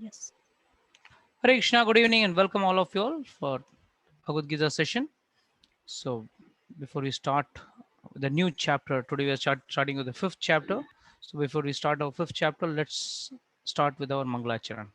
Yes. Hare Krishna, good evening and welcome all of you all for Bhagavad Gita session. So, before we start the new chapter, today we are starting with the fifth chapter. So, before we start our fifth chapter, let's start with our Mangalacharan.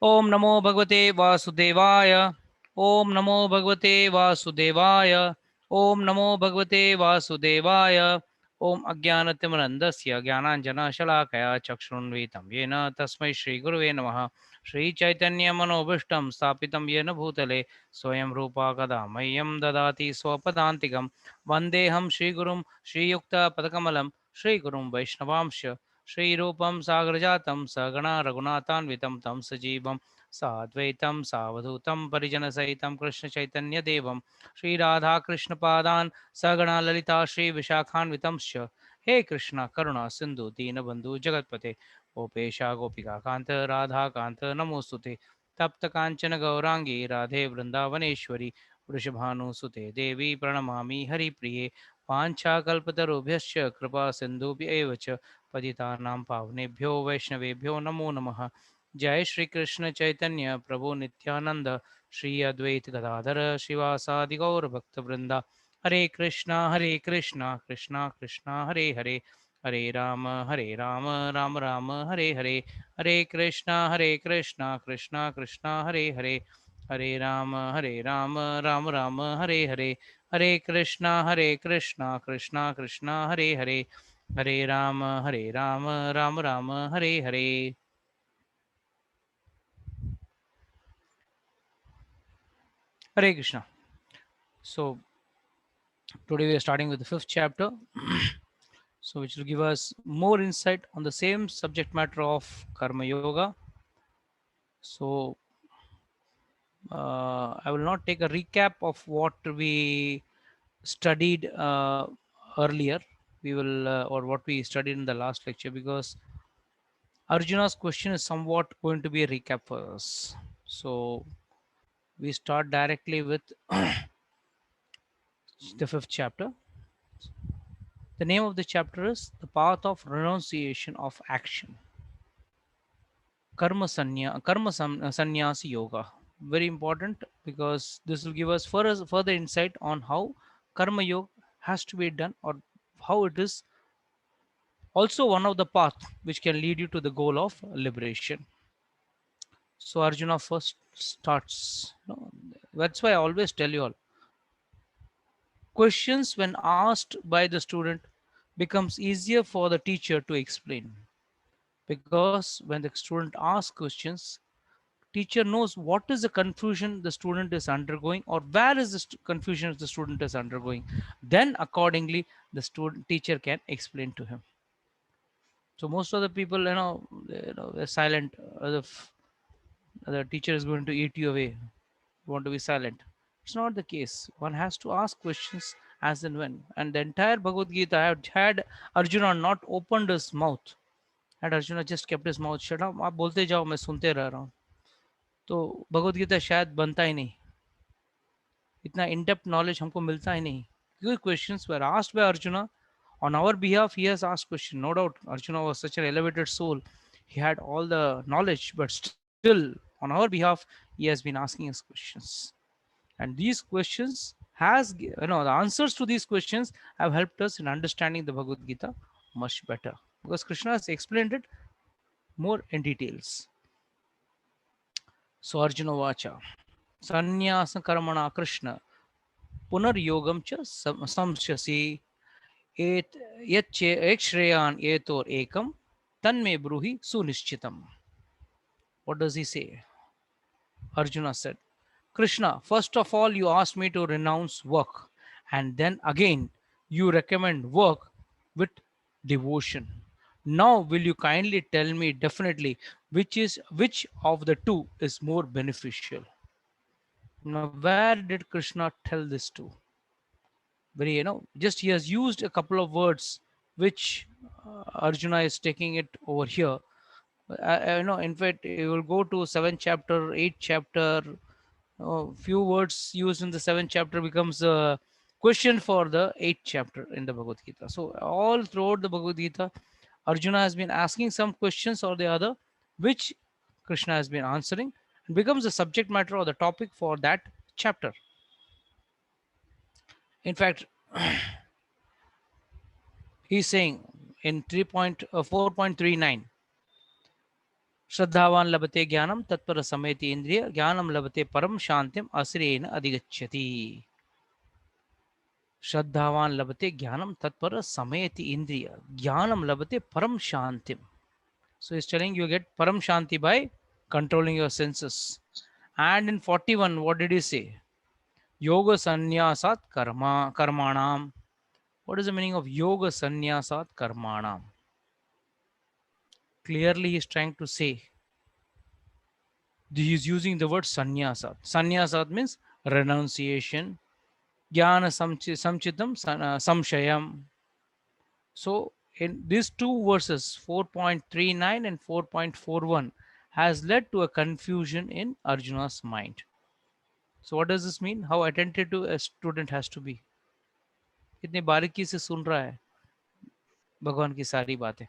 Om Namo Bhagavate Vasudevaya. Om Namo Bhagavate Vasudevaya. Om Namo Bhagavate Vasudevaya. Om Ajnanatimarandasya Jnananjana Shalakaya Chakshunvitam Yena Tasmai Shri Gurave Namaha Shri Chaitanya Manobhishtam Stapitam Yena Bhutale Swayam Rupa Kada Mayam Dadati Swapadantikam Vandeham Shri Gurum Shri Yukta Padakamalam Shri Gurum Vaishnavamsha श्रीरूपं साग्रजातं सगणा रघुनाथान्वितं तं सजीवं साद्वैतं सावधूतं परिजनसहितं कृष्णचैतन्यदेवं श्रीराधाकृष्णपादान् सगणा ललिता श्रीविशाखान्वितंश्च हे कृष्ण करुणा सिन्धु दीनबन्धु जगत्पते गोपेशा गोपिकान्त राधाकान्त नमोऽस्तुते तप्तकाञ्चन गौराङ्गी राधे वृन्दावनेश्वरी वृषभानुसुते देवी प्रणमामि हरिप्रिये वाञ्छाकल्पतरुभ्यश्च कृपा सिन्धुभ्य एव च पतितानां पावनेभ्यो वैष्णवेभ्यो नमो नमः। जय श्री कृष्ण चैतन्य प्रभु नित्यानंद श्री अद्वैत गदाधर शिवासादि गौर भक्त वृंदा हरे कृष्णा कृष्णा कृष्णा हरे हरे हरे राम राम राम हरे हरे हरे कृष्णा कृष्णा कृष्णा हरे राम राम राम हरे कृष्णा कृष्णा हरे Ram Ram Ram Hare Hare Hare Krishna. So today we are starting with the fifth chapter, so which will give us more insight on the same subject matter of Karma Yoga. So I will not take a recap of what we studied earlier. We will or what we studied in the last lecture, because Arjuna's question is somewhat going to be a recap for us. So we start directly with the fifth chapter. The name of the chapter is The Path of Renunciation of Action. Sannyasi Yoga. Very important, because this will give us further insight on how Karma Yoga has to be done, or how it is also one of the path which can lead you to the goal of liberation. So Arjuna first starts. That's why I always tell you all, questions when asked by the student becomes easier for the teacher to explain, because when the student asks questions, teacher knows what is the confusion the student is undergoing, or where is the confusion the student is undergoing. Then accordingly the student teacher can explain to him. So most of the people, they're silent. The teacher is going to eat you away. You want to be silent. It's not the case. One has to ask questions as and when. And the entire Bhagavad Gita, I have had Arjuna not opened his mouth. Had Arjuna just kept his mouth shut up, आप बोलते जाओ मैं सुनते रह रहा हूँ, तो भगवत गीता शायद बनता ही नहीं, इतना इन डेप्थ नॉलेज हमको मिलता ही नहीं. क्योंकि questions were asked by arjuna on our behalf. He has asked question, no doubt. Arjuna was such an elevated soul, he had all the knowledge, but still on our behalf he has been asking us questions. And these questions has, the answers to these questions have helped us in understanding the Bhagavad Gita much better, because Krishna has explained it more in details. So Arjuna vacha sannyasa karmana Krishna पुनर्योगम च संस्यसि एत यच्चे एक श्रेयान एतोर एकम तन्मे ब्रूहि सुनिश्चितम. What does he say? Arjuna said, Krishna, first of all you asked me to renounce work, and then again you recommend work with devotion. Now will you kindly tell me definitely which of the two is more beneficial? Now where did Krishna tell this to? Very, just he has used a couple of words which Arjuna is taking it over here. In fact, you will go to 7th chapter, 8th chapter, few words used in the 7th chapter becomes a question for the 8th chapter in the Bhagavad Gita. So all throughout the Bhagavad Gita, Arjuna has been asking some questions or the other, which Krishna has been answering, and becomes the subject matter or the topic for that chapter. In fact, he's saying in 4.39, श्रद्धावान लभते ज्ञानम तत्पर समेति इंद्रिय ज्ञानम लभते परम शांतिम असुरेण अधिगच्छति. श्रद्धावान लभते ज्ञानम तत्पर समेति इंद्रिय ज्ञानम लभते param shantim. So he's telling you get param shanti by controlling your senses. And in 41, what did he say? Yoga sannyasat karmanam. What is the meaning of yoga sannyasat karmanam? Clearly he's trying to say, he is using the word sannyasat. Sannyasat means renunciation. Jnana samchitam samshayam. So in these two verses, 4.39 and 4.41, has led to a confusion in Arjuna's mind. So what does this mean? How attentive a student has to be. कितनी बारीकी से सुन रहा है भगवान की सारी बातें.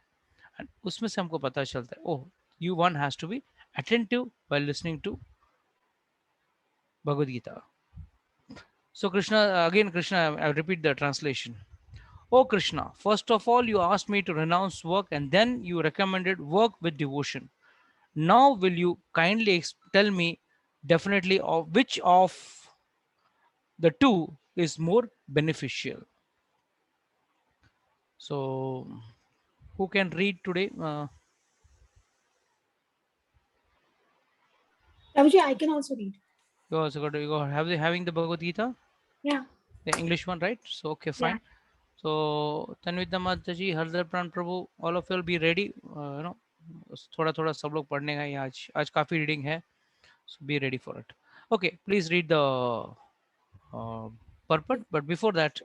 And उसमें से हमको पता चलता है, oh, you one has to be attentive while listening to Bhagavad Gita. So Krishna, again Krishna, I repeat the translation. Oh Krishna, first of all you asked me to renounce work and then you recommended work with devotion. Now will you kindly tell me definitely of which of the two is more beneficial? So who can read today? Prabhuji, I can also read. You also got to you go having the Bhagavad Gita, Yeah. the English one, right? So okay, fine. Yeah. So Tanvita Mataji, Hardar Pran Prabhu, all of you will be ready. थोड़ा थोड़ा सब लोग पढ़ने का ही आज काफी reading है. So be ready for it. Okay, please read the purport. But before that,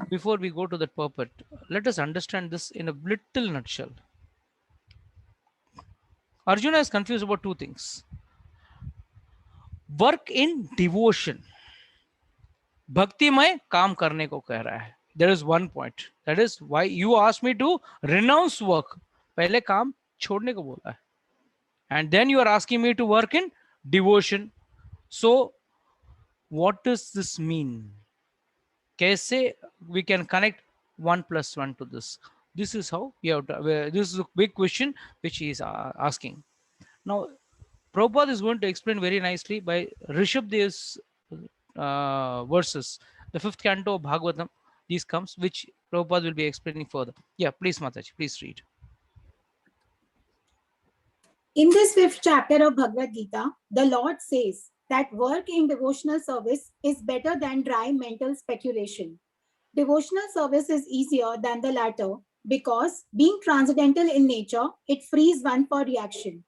before we go to that purport, let us understand this in a little nutshell. Arjuna is confused about two things. Work in devotion. भक्तिमय काम करने को कह रहा है. There is one point. That is why you asked me to renounce work. पहले काम छोड़ने को बोला है. And then you are asking me to work in devotion. So what does this mean? Kaise we can connect 1 plus 1 to this? This is how we have to, this is a big question which he is asking. Now, Prabhupada is going to explain very nicely by Rishabdev's verses, the 5th canto of Bhagavatam. These comes, which Prabhupada will be explaining further. Yeah, please, Mataji, please read. In this 5th chapter of Bhagavad Gita, the Lord says that work in devotional service is better than dry mental speculation. Devotional service is easier than the latter because, being transcendental in nature, it frees one for reaction.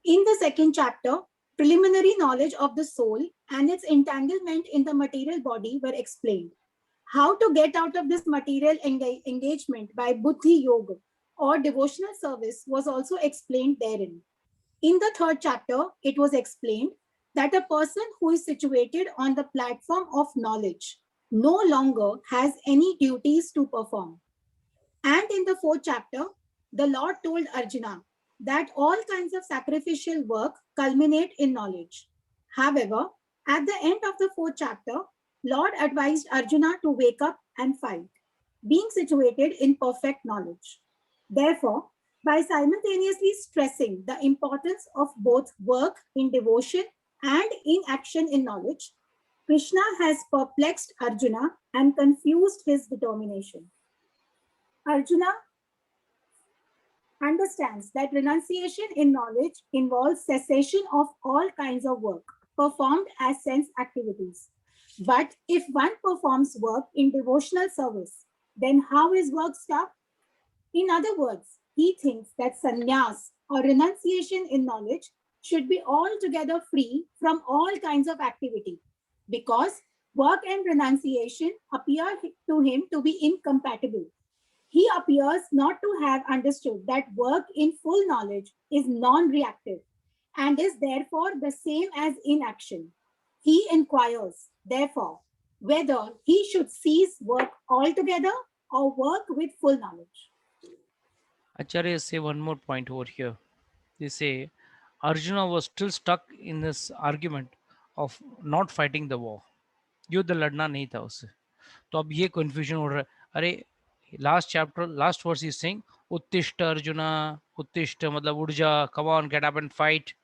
In the 2nd chapter, preliminary knowledge of the soul and its entanglement in the material body were explained. How to get out of this material engagement by Buddhi Yoga or devotional service was also explained therein. In the 3rd chapter, it was explained that a person who is situated on the platform of knowledge no longer has any duties to perform. And in the 4th chapter, the Lord told Arjuna that all kinds of sacrificial work culminate in knowledge. However, at the end of the 4th chapter, Lord advised Arjuna to wake up and fight, being situated in perfect knowledge. Therefore, by simultaneously stressing the importance of both work in devotion and in action in knowledge, Krishna has perplexed Arjuna and confused his determination. Arjuna understands that renunciation in knowledge involves cessation of all kinds of work performed as sense activities. But if one performs work in devotional service, then how is work stopped? In other words, he thinks that sannyas or renunciation in knowledge should be altogether free from all kinds of activity because work and renunciation appear to him to be incompatible. He appears not to have understood that work in full knowledge is non-reactive and is therefore the same as inaction. He inquires, therefore, whether he should cease work altogether or work with full knowledge. Acharya say one more point over here. They say Arjuna was still stuck in this argument of not fighting the war. युद्ध लड़ना नहीं था उससे. तो अब ये confusion हो रहा है. अरे last chapter, last verse is saying उत्तिष्ठ अर्जुना, उत्तिष्ठ मतलब उठ जा, come on, get up and fight.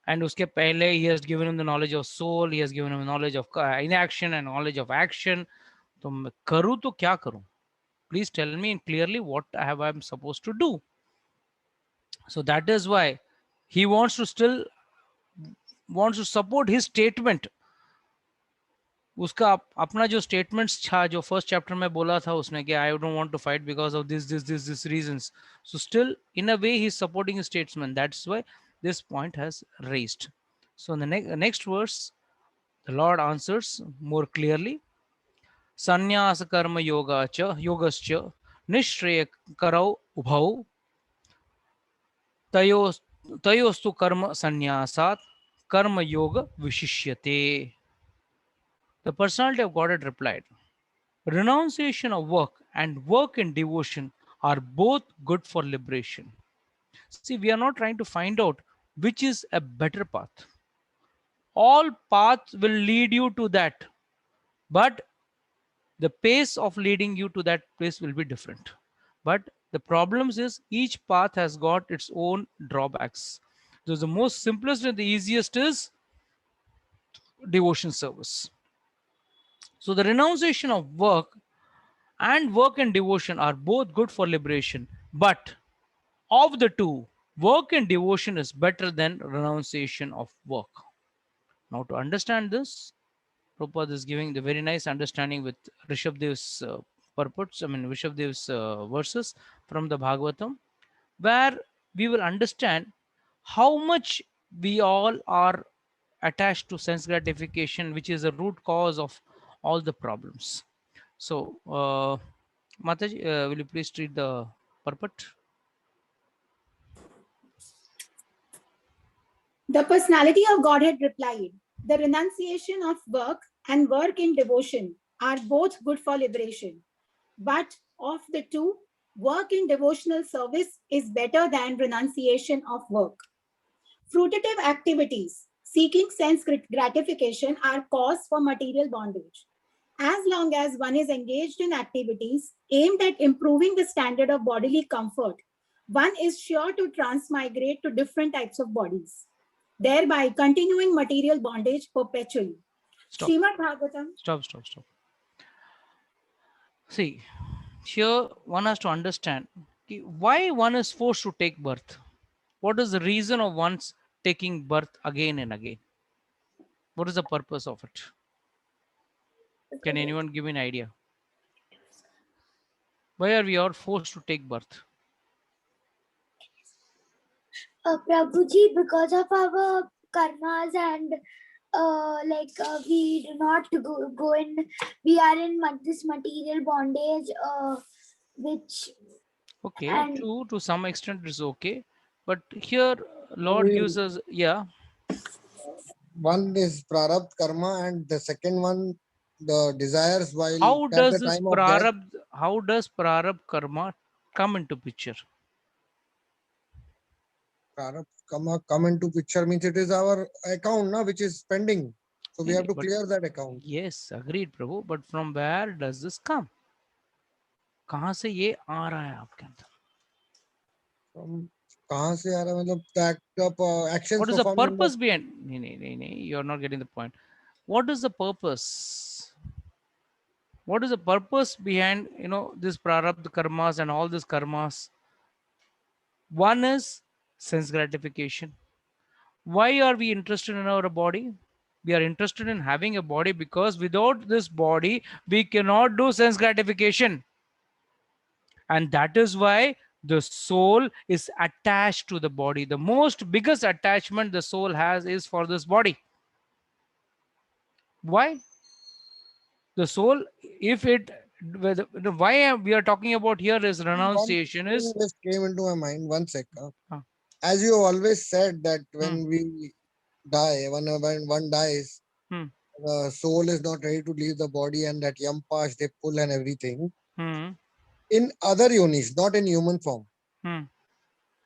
And उसके पहले he has given him the knowledge of soul, he has given him knowledge of inaction and knowledge of action. तो मैं करूँ तो क्या करूँ? Please tell me clearly what I'm supposed to do. So that is why he wants to support his statement. उसका अपना जो statements था जो फर्स्ट चैप्टर में बोला था उसने कि I don't want to fight because of this reasons. So still in a way he is supporting statesman. That's why this point has raised. So in the next verse, the Lord answers more clearly. Sannyasa karma yogascha nishreya karau ubhau tayostu karma sannyasat karma yoga vishishyate. The personality of Godhead replied, renunciation of work and work in devotion are both good for liberation. See, we are not trying to find out which is a better path. All paths will lead you to that, but the pace of leading you to that place will be different. But the problems is each path has got its own drawbacks. So the most simplest and the easiest is devotion service. So the renunciation of work and work and devotion are both good for liberation, but of the two, work and devotion is better than renunciation of work. Now to understand this, Prabhupada is giving the very nice understanding with Rishabdev's purports, Rishabdev's verses from the Bhagavatam, where we will understand how much we all are attached to sense gratification, which is the root cause of all the problems. So, Mataji, will you please read the purport? The personality of Godhead replied, the renunciation of work and work in devotion are both good for liberation. But of the two, work in devotional service is better than renunciation of work. Fruitative activities seeking sense gratification are cause for material bondage. As long as one is engaged in activities aimed at improving the standard of bodily comfort, one is sure to transmigrate to different types of bodies, thereby continuing material bondage perpetually. Stop. Srimad Bhagavatam. Stop. See, here one has to understand why one is forced to take birth. What is the reason of one's taking birth again and again? What is the purpose of it? Can anyone give me an idea? Why are we all forced to take birth? Prabhuji, because of our karmas and we do not go in, we are in this material bondage, which Okay, and to some extent it's okay, but here Lord gives us, yeah. One is prarabdha karma, and the second one, the desires while How at does the this time of death. how does prarabdha karma come into picture? Prarabdha karma come into picture means it is our account, na, which is pending. So we have to clear that account. Yes, agreed, Prabhu. But from where does this come? कहाँ से ये आ रहा है आपके अंदर? कहाँ से आ रहा है मतलब actions. What is the purpose behind? You're not getting the point. What is the purpose? What is the purpose behind this prarabdha karmas and all these karmas? One is sense gratification. Why are we interested in our body? We are interested in having a body because without this body we cannot do sense gratification, and that is why the soul is attached to the body. The most biggest attachment the soul has is for this body. Why? The soul, if it, why we are talking about here is renunciation is just came into my mind. One sec. As you always said that when we die, when one dies, the soul is not ready to leave the body, and that yampash they pull and everything. In other yonis, not in human form.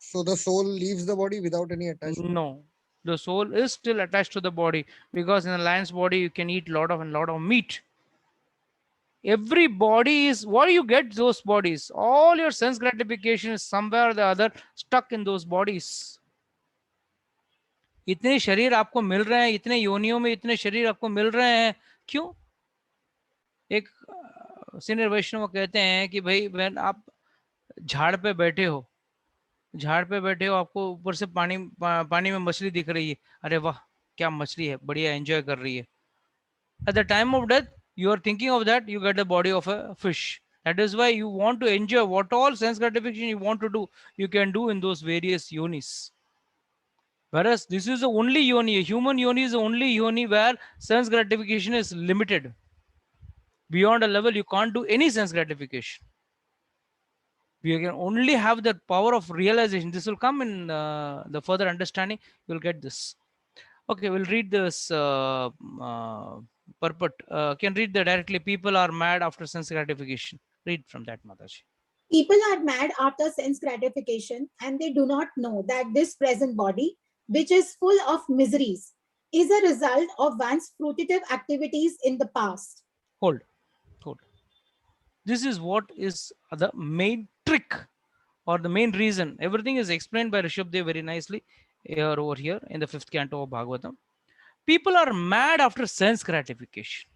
So the soul leaves the body without any attachment? No, the soul is still attached to the body, because in a lion's body you can eat lot of meat. Every body is, what do you get those bodies? All your sense gratification is somewhere or the other stuck in those bodies. इतने शरीर आपको मिल रहे हैं, इतने योनियों में इतने शरीर आपको मिल रहे हैं, क्यों? एक सीनियर वैष्णव कहते हैं कि भाई when आप झाड़ पे बैठे हो, आपको ऊपर से पानी में मछली दिख रही है, अरे वाह क्या मछली है, बढ़िया एंजॉय कर रही है. At the time of death, you are thinking of that, you get the body of a fish. That is why you want to enjoy what all sense gratification you want to do, you can do in those various yonis. Whereas this is the only yoni, a human yoni is the only yoni where sense gratification is limited. Beyond a level, you can't do any sense gratification. We can only have the power of realization. This will come in the further understanding. You'll get this. Okay, we'll read this purport. Can read that directly. People are mad after sense gratification. Read from that, Mataji. People are mad after sense gratification, and they do not know that this present body, which is full of miseries, is a result of one's fruitive activities in the past. Hold. This is what is the main trick or the main reason. Everything is explained by Rishabdev very nicely over here in the 5th canto of Bhagavatam. People are mad after sense gratification.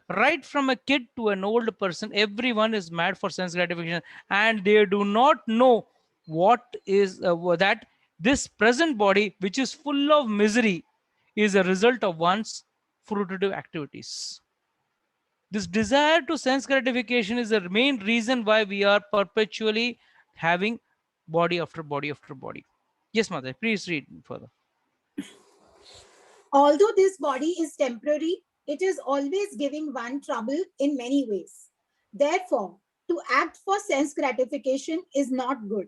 Right from a kid to an old person, everyone is mad for sense gratification, and they do not know what is that this present body, which is full of misery, is a result of one's fruitive activities. This desire to sense gratification is the main reason why we are perpetually having body after body after body. Yes, Mother, please read further. Although this body is temporary, it is always giving one trouble in many ways. Therefore, to act for sense gratification is not good.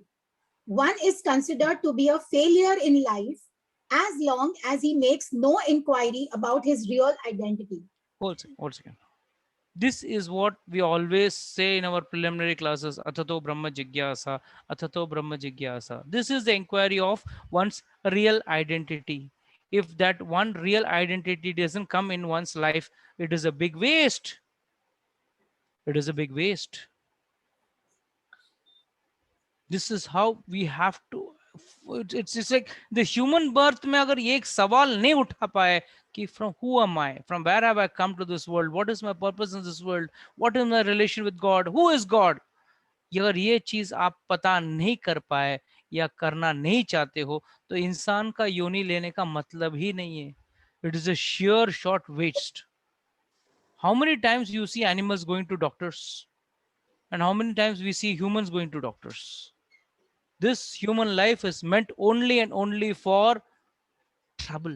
One is considered to be a failure in life as long as he makes no inquiry about his real identity. Hold second. This is what we always say in our preliminary classes, Athato Brahma Jigyasa, Athato Brahma Jigyasa. This is the inquiry of one's real identity. If that one real identity doesn't come in one's life, it is a big waste. It is a big waste. This is how we have to. It's just like the human birth में अगर ये एक सवाल नहीं उठा पाए कि from who am I, from where have I come to this world, what is my purpose in this world, what is my relation with God, who is God, अगर ये चीज आप पता नहीं कर पाए या करना नहीं चाहते हो तो इंसान का योनि लेने का मतलब ही नहीं है. It is a sheer short waste. How many times you see animals going to doctors, and how many times we see humans going to doctors? This human life is meant only and only for trouble.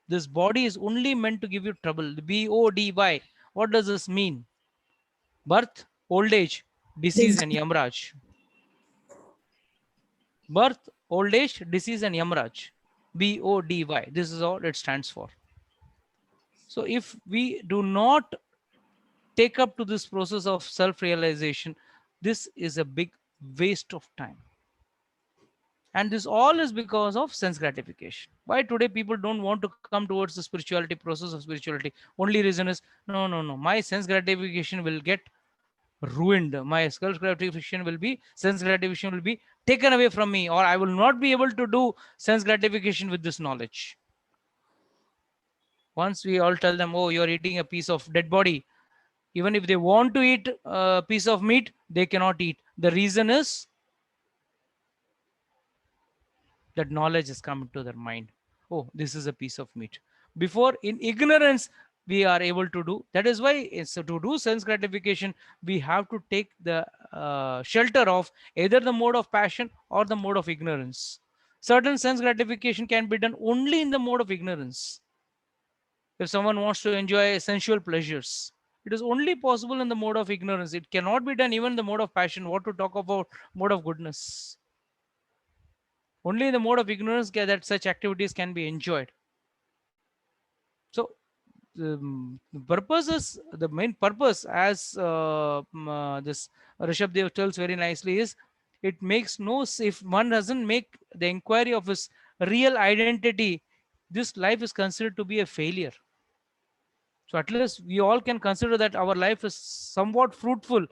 This body is only meant to give you trouble. The BODY. What does this mean? Birth, old age, disease, and Yamraj. Birth, old age, disease, and Yamraj. BODY. This is all it stands for. So if we do not take up to this process of self-realization, this is a big waste of time. And this all is because of sense gratification. Why today people don't want to come towards the spirituality, process of spirituality? Only reason is, no, my sense gratification will get ruined. My sense gratification will be taken away from me, or I will not be able to do sense gratification with this knowledge. Once we all tell them, oh, you're eating a piece of dead body, even if they want to eat a piece of meat, they cannot eat. The reason is that knowledge has come into their mind. Oh, this is a piece of meat. Before, in ignorance, we are able to do. That is why, so to do sense gratification, we have to take the shelter of either the mode of passion or the mode of ignorance. Certain sense gratification can be done only in the mode of ignorance. If someone wants to enjoy sensual pleasures, it is only possible in the mode of ignorance. It cannot be done even in the mode of passion. What to talk about mode of goodness? Only in the mode of ignorance that such activities can be enjoyed. So the purpose is, the main purpose, as this Rishabdev tells very nicely, is It makes no if one doesn't make the inquiry of his real identity, this life is considered to be a failure. So at least we all can consider that our life is somewhat fruitful,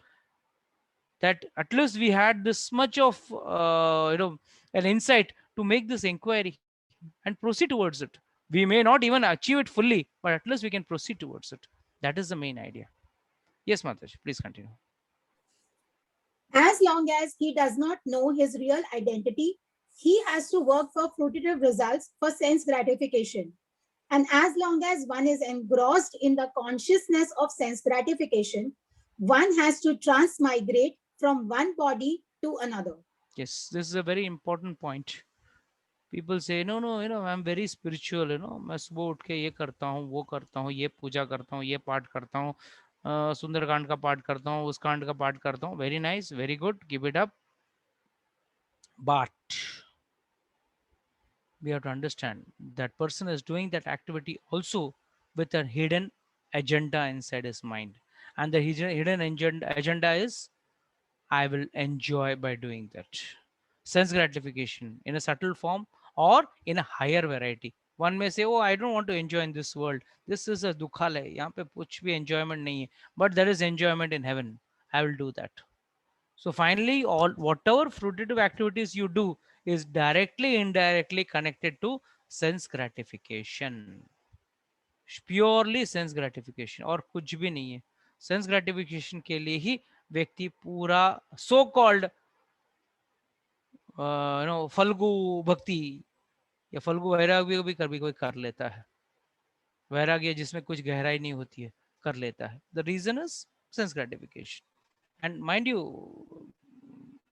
that at least we had this much of an insight to make this inquiry and proceed towards it. We may not even achieve it fully, but at least we can proceed towards it. That is the main idea. Yes, Mataji, please continue. As long as he does not know his real identity, he has to work for fruitive results for sense gratification. And as long as one is engrossed in the consciousness of sense gratification, one has to transmigrate from one body to another. Yes, this is a very important point. People say, no, I'm very spiritual, मैं सुबह उठ के ये करता हूँ, वो करता हूँ, ये पूजा करता हूँ, ये पाठ करता हूँ, सुंदरकांड का पाठ करता हूँ, उस कांड का पाठ करता हूँ. Very nice, very good, keep it up. But we have to understand that person is doing that activity also with a hidden agenda inside his mind. And the hidden agenda is, I will enjoy by doing that. Sense gratification in a subtle form or in a higher variety. One may say, oh, I don't want to enjoy in this world. This is a dukhalay. यहाँ पे कुछ भी enjoyment नहीं है. But there is enjoyment in heaven. I will do that. So finally, all whatever fruitive activities you do is directly, indirectly connected to sense gratification. Purely sense gratification और कुछ भी नहीं है. Sense gratification के लिए ही व्यक्ति पूरा so called फल्गु भक्ति या फल्गु वैराग्य भी कभी कोई कर लेता है. वैराग्य जिसमें कुछ गहराई नहीं होती है कर लेता है. The reason is sense gratification. And mind you,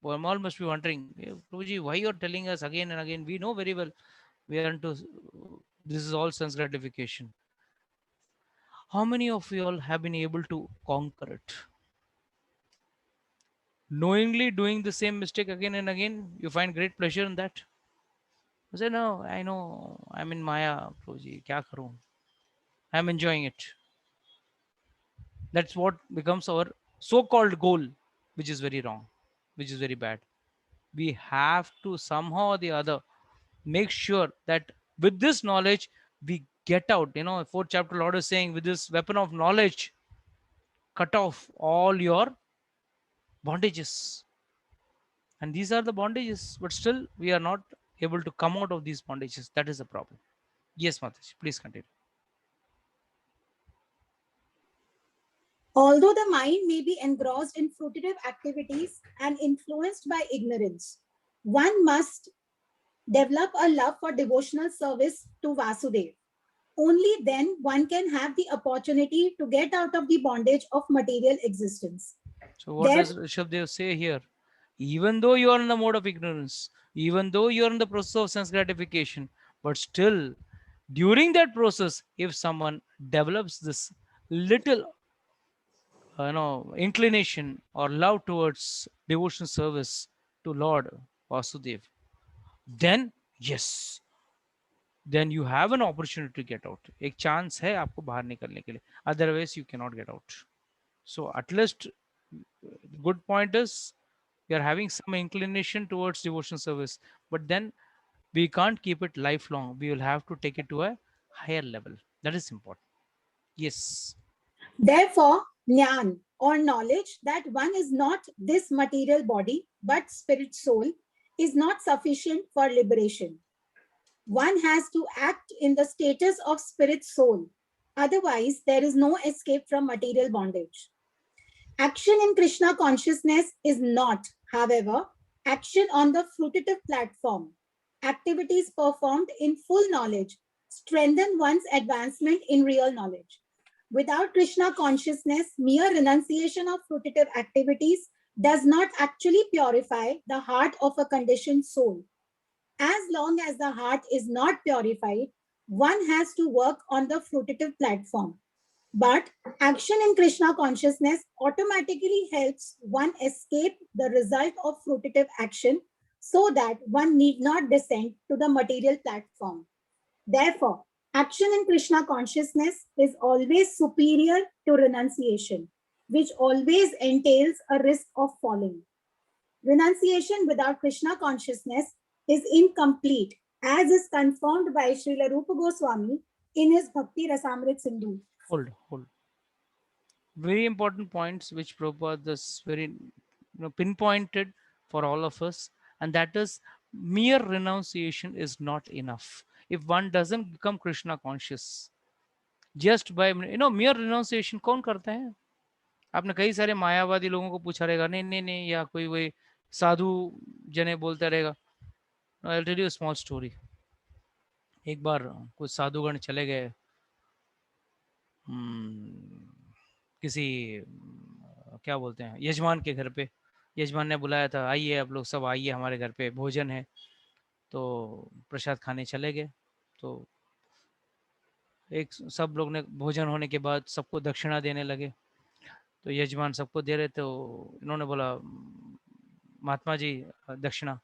all must be wondering, Prabhuji, why you're telling us again and again? We know very well we are into this is all sense gratification. How many of you all have been able to conquer it? Knowingly doing the same mistake again and again, you find great pleasure in that. I say, no, I know I'm in Maya, Prabhuji, kya karoon? I'm enjoying it. That's what becomes our so-called goal, which is very wrong, which is very bad. We have to somehow or the other make sure that with this knowledge we get out. Fourth chapter Lord is saying, with this weapon of knowledge, cut off all your bondages. And these are the bondages, but still we are not able to come out of these bondages. That is the problem. Yes, Mataji, please continue. Although the mind may be engrossed in fruitive activities and influenced by ignorance, one must develop a love for devotional service to Vasudev. Only then one can have the opportunity to get out of the bondage of material existence. So what does Rishabdev say here? Even though you are in the mode of ignorance, even though you are in the process of sense gratification, but still during that process, if someone develops this little inclination or love towards devotion service to Lord Vasudev, then yes, then you have an opportunity to get out. एक chance है आपको बाहर निकलने के लिए. Otherwise, you cannot get out. So at least the good point is we are having some inclination towards devotion service, but then we can't keep it lifelong. We will have to take it to a higher level. That is important. Yes. Therefore, Jnana or knowledge that one is not this material body but spirit soul is not sufficient for liberation. One has to act in the status of spirit soul. Otherwise, there is no escape from material bondage. Action in Krishna consciousness is not, however, action on the fruitive platform. Activities performed in full knowledge strengthen one's advancement in real knowledge. Without Krishna consciousness, mere renunciation of fruitive activities does not actually purify the heart of a conditioned soul. As long as the heart is not purified, one has to work on the fruitive platform. But action in Krishna consciousness automatically helps one escape the result of fruitive action so that one need not descend to the material platform. Therefore, action in Krishna consciousness is always superior to renunciation, which always entails a risk of falling. Renunciation without Krishna consciousness is incomplete, as is confirmed by Srila Rupa Goswami in his Bhakti Rasamrit Sindhu. Hold. Very important points which Prabhupada is very pinpointed for all of us, and that is mere renunciation is not enough. If one doesn't become Krishna conscious, just by mere renunciation कौन करता है? आपने कई सारे मायावादी लोगों को पूछा रहेगा, नहीं, या कोई वही साधु जने बोलता रहेगा. I'll tell you a small story. एक बार कुछ साधुगण चले गए किसी क्या बोलते हैं यजमान के घर पे. यजमान ने बुलाया था, आइए आप लोग सब आइए हमारे घर पे भोजन है. तो प्रसाद खाने चले गए. तो एक सब लोग ने भोजन होने के बाद सबको दक्षिणा देने लगे. तो यजमान सबको दे रहे. तो इन्होंने बोला, महात्मा जी दक्षिणा.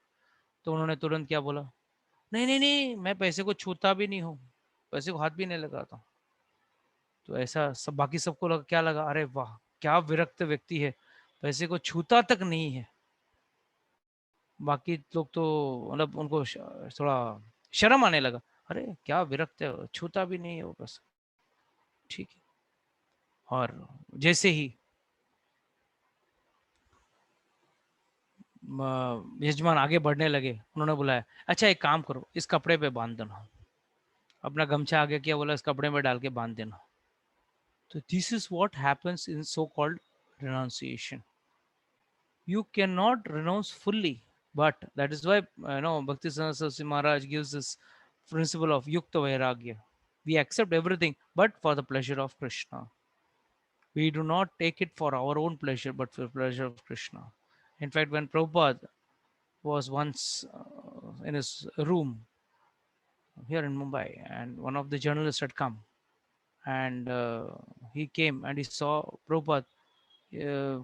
तो उन्होंने तुरंत क्या बोला, नहीं, मैं पैसे को छूता भी नहीं हूँ, पैसे को हाथ भी नहीं लगाता. तो ऐसा सब बाकी सबको क्या लगा, अरे वाह क्या विरक्त व्यक्ति है, पैसे को छूता तक नहीं है. बाकी लोग तो मतलब उनको थोड़ा शर्म आने लगा, अरे क्या विरक्त है, छूता भी नहीं है वो पैसा. ठीक है. और जैसे ही यजमान आगे बढ़ने लगे, उन्होंने बुलाया, अच्छा एक काम करो, इस कपड़े पे बांध देना. अपना गमछा आगे किया, बोला इस कपड़े में डाल के बांध देना. तो this is what happens in so called renunciation. You cannot renounce fully, but that is why Bhaktisiddhanta Saraswati Maharaj gives this principle of yukta vairagya. We accept everything but for the pleasure of Krishna. We do not take it for our own pleasure but for the pleasure of Krishna. In fact, when Prabhupada was once in his room here in Mumbai, and one of the journalists had come, and he came and he saw Prabhupada.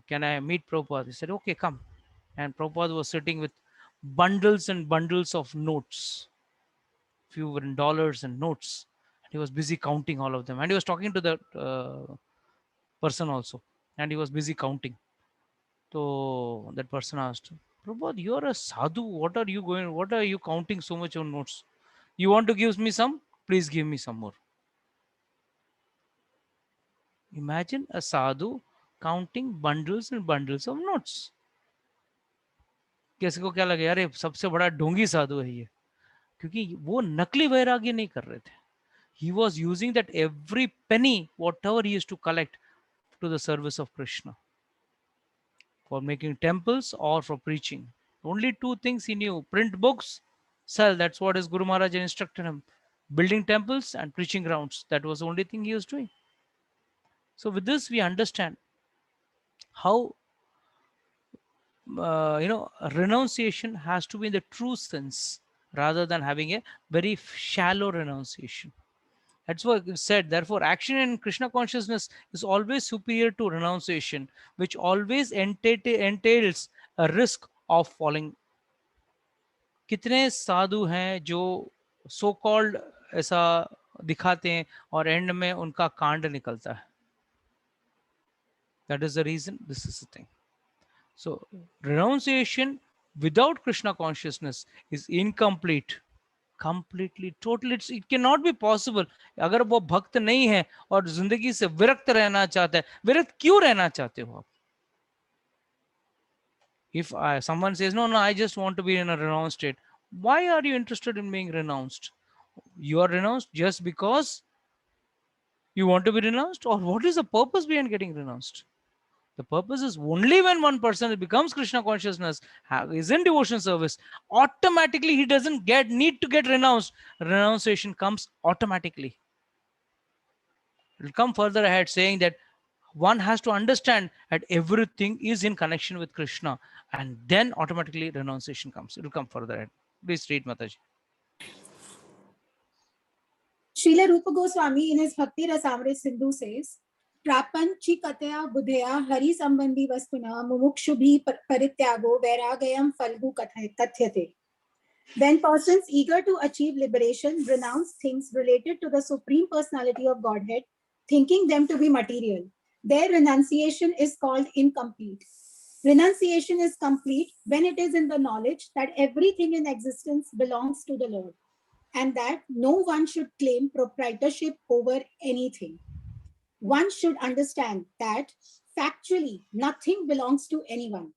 Can I meet Prabhupada? He said, okay, come. And Prabhupada was sitting with bundles and bundles of notes. Few were in dollars and notes. And he was busy counting all of them. And he was talking to that person also. And he was busy counting. So that person asked, Prabhupada, you are a sadhu. What are you counting so much on notes? You want to give me some? Please give me some more. Imagine a sadhu counting bundles and bundles of notes. किसी को क्या लगे, अरे सबसे बड़ा ढोंगी साधु है ये, क्योंकि वो नकली वैराग्य नहीं कर रहे थे. He was using that every penny, whatever he used to collect, to the service of Krishna, for making temples or for preaching. Only two things he knew: print books, sell. That's what his Guru Maharaj instructed him. Building temples and preaching grounds. That was the only thing he was doing. So with this, we understand how renunciation has to be in the true sense rather than having a very shallow renunciation. That's what it said. Therefore, action in Krishna consciousness is always superior to renunciation, which always entails a risk of falling. कितने साधु हैं जो so called ऐसा दिखाते हैं और and में उनका कांड निकलता है. That is the reason. This is the thing. So renunciation without Krishna consciousness is incomplete. Completely, totally, it cannot be possible. अगर वो भक्त नहीं है और जिंदगी से विरक्त रहना चाहता है, विरक्त क्यों रहना चाहते हो आप? If someone says, no, I just want to be in a renounced state, why are you interested in being renounced? You are renounced just because you want to be renounced, or what is the purpose behind getting renounced? The purpose is only when one person becomes Krishna consciousness, is in devotion service, automatically he doesn't need to get renounced. Renunciation comes automatically. It will come further ahead saying that one has to understand that everything is in connection with Krishna, and then automatically renunciation comes. It will come further ahead. Please read, Mataji. Srila Rupa Goswami in his Bhakti Rasamrit Sindhu says, Prapanchikataya budhaya hari sambandhi vastuna mumukshubhi parityago vairagayam falgu kathyate. When persons eager to achieve liberation renounce things related to the Supreme Personality of Godhead, thinking them to be material, their renunciation is called incomplete. Renunciation is complete when it is in the knowledge that everything in existence belongs to the Lord and that no one should claim proprietorship over anything. One should understand that factually nothing belongs to anyone.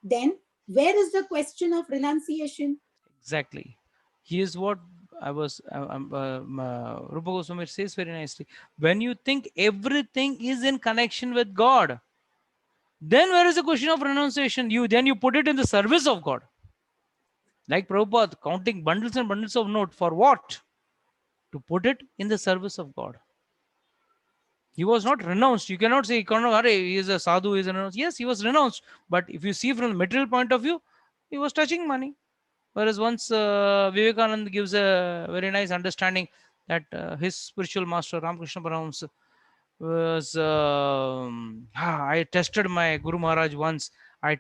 Then, where is the question of renunciation? Exactly. Here's what I was, Rupa Goswami says very nicely. When you think everything is in connection with God, then where is the question of renunciation? Then you put it in the service of God. Like Prabhupada counting bundles and bundles of note for what? To put it in the service of God. He was not renounced. You cannot say he is a sadhu, he is renounced. Yes, he was renounced. But if you see from the material point of view, he was touching money. Whereas once Vivekananda gives a very nice understanding that his spiritual master Ramakrishna Paramahamsa was, I tested my Guru Maharaj once. I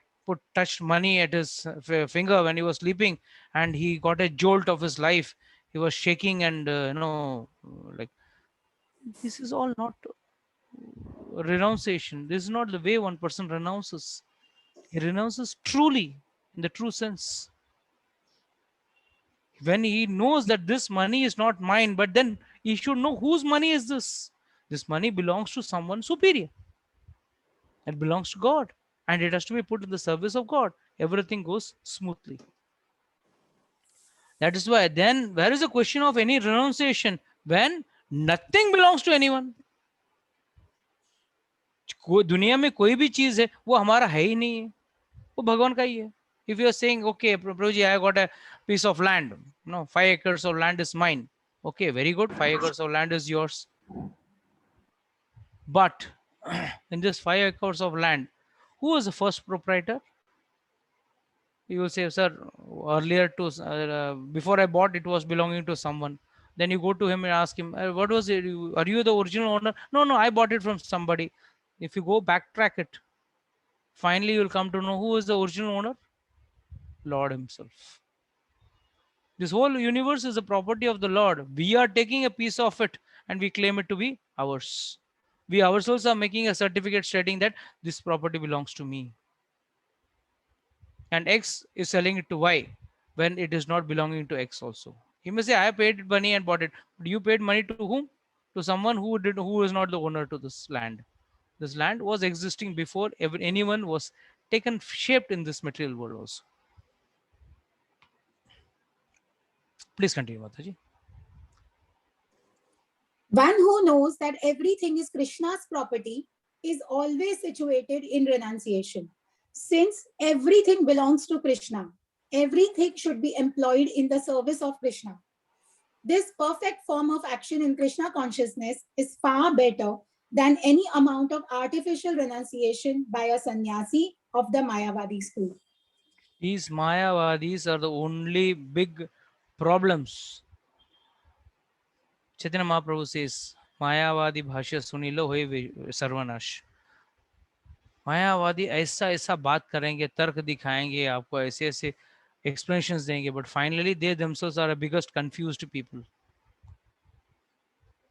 touched money at his finger when he was sleeping, and he got a jolt of his life. He was shaking, and like, this is all not renunciation. This is not the way one person renounces. He renounces truly, in the true sense. When he knows that this money is not mine, but then he should know whose money is this. This money belongs to someone superior. It belongs to God, and it has to be put in the service of God. Everything goes smoothly. That is why then where is the question of any renunciation when nothing belongs to anyone? दुनिया में कोई भी चीज है वो हमारा है ही नहीं है, वो भगवान का ही है. If you are saying, okay, Prabhuji, I got a piece of land, no, 5 acres of land is mine. Okay, very good, 5 acres of land is yours. But in this 5 acres of land, who was the first proprietor? You will say, sir, earlier to before I bought it was belonging to someone. Then you go to him and ask him, what was it? Are you the original owner? No, no, I bought it from somebody. If you go backtrack it, finally you'll come to know who is the original owner. Lord himself. This whole universe is a property of the Lord. We are taking a piece of it and we claim it to be ours. We ourselves are making a certificate stating that this property belongs to me. And X is selling it to Y when it is not belonging to X also. He may say, I paid money and bought it. But you paid money to whom? To someone who is not the owner to this land. This land was existing before anyone was taken, shaped in this material world also. Please continue, Mataji. One who knows that everything is Krishna's property is always situated in renunciation. Since everything belongs to Krishna, everything should be employed in the service of Krishna. This perfect form of action in Krishna consciousness is far better than any amount of artificial renunciation by a sannyasi of the Mayavadi school. These Mayavadis are the only big problems. Chaitanya Mahaprabhu says, Mayavadi bhashya sunilo hoye sarvanash. मायावादी ऐसा ऐसा बात करेंगे, तर्क दिखाएंगे, आपको ऐसे ऐसे explanations देंगे, but finally they themselves are the biggest confused people.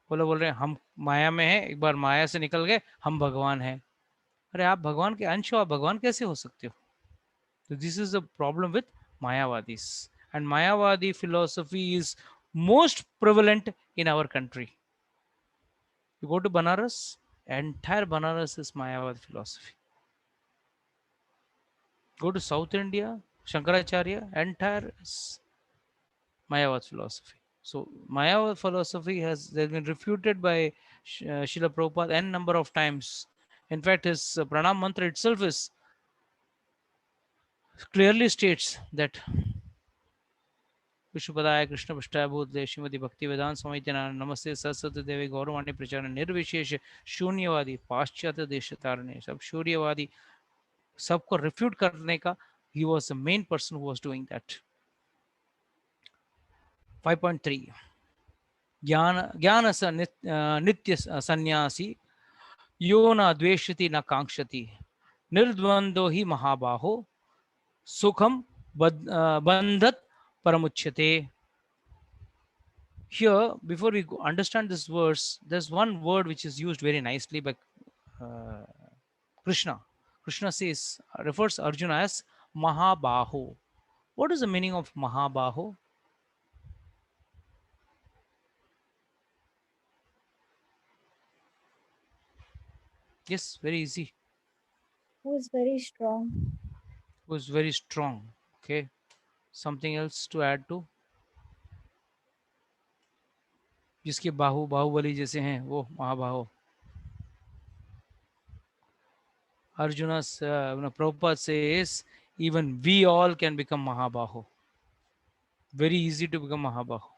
बोल रहे हैं हम माया में हैं, एक बार माया से निकल गए हम भगवान हैं. अरे आप भगवान के अंश हो, आप भगवान कैसे हो सकते हो? So this is the problem with Mayavadis, and Mayavadi philosophy is most prevalent in our country. You go to Banaras, entire Banaras is Mayavadi philosophy. Go to South India, Shankaracharya, entire is Mayavad philosophy. So Mayavad philosophy has been refuted by Srila Prabhupada n number of times. In fact, his pranam mantra itself is clearly states that विष्णुपदाय Krishna पृष्ठाय भूतले श्रीमती भक्ति वेदांत स्वामी नमस्ते सरस्वती देवी गौरवाणी प्रचार निर्विशेष शून्यवादी पाश्चात्य देश तारणे सब शून्यवादी सबको रिफ्यूट करने का he was the main person who was doing that. 5.3 ज्ञान नित्य सन्यासी यो न द्वेषति न कांक्षति निर्द्वंदो ही महाबाहो सुखम बंधत paramuchyate. Here, before we understand this verse, there's one word which is used very nicely by Krishna. Krishna says, refers Arjuna as Mahabaho. What is the meaning of Mahabaho? Yes, very easy. Who is very strong? Was very strong. Okay. Something else to add to? जिसके बाहु बाहुबली जैसे हैं वो महाबाहो. Arjuna's Prabhupada says even we all can become Mahabaho. Very easy to become Mahabaho.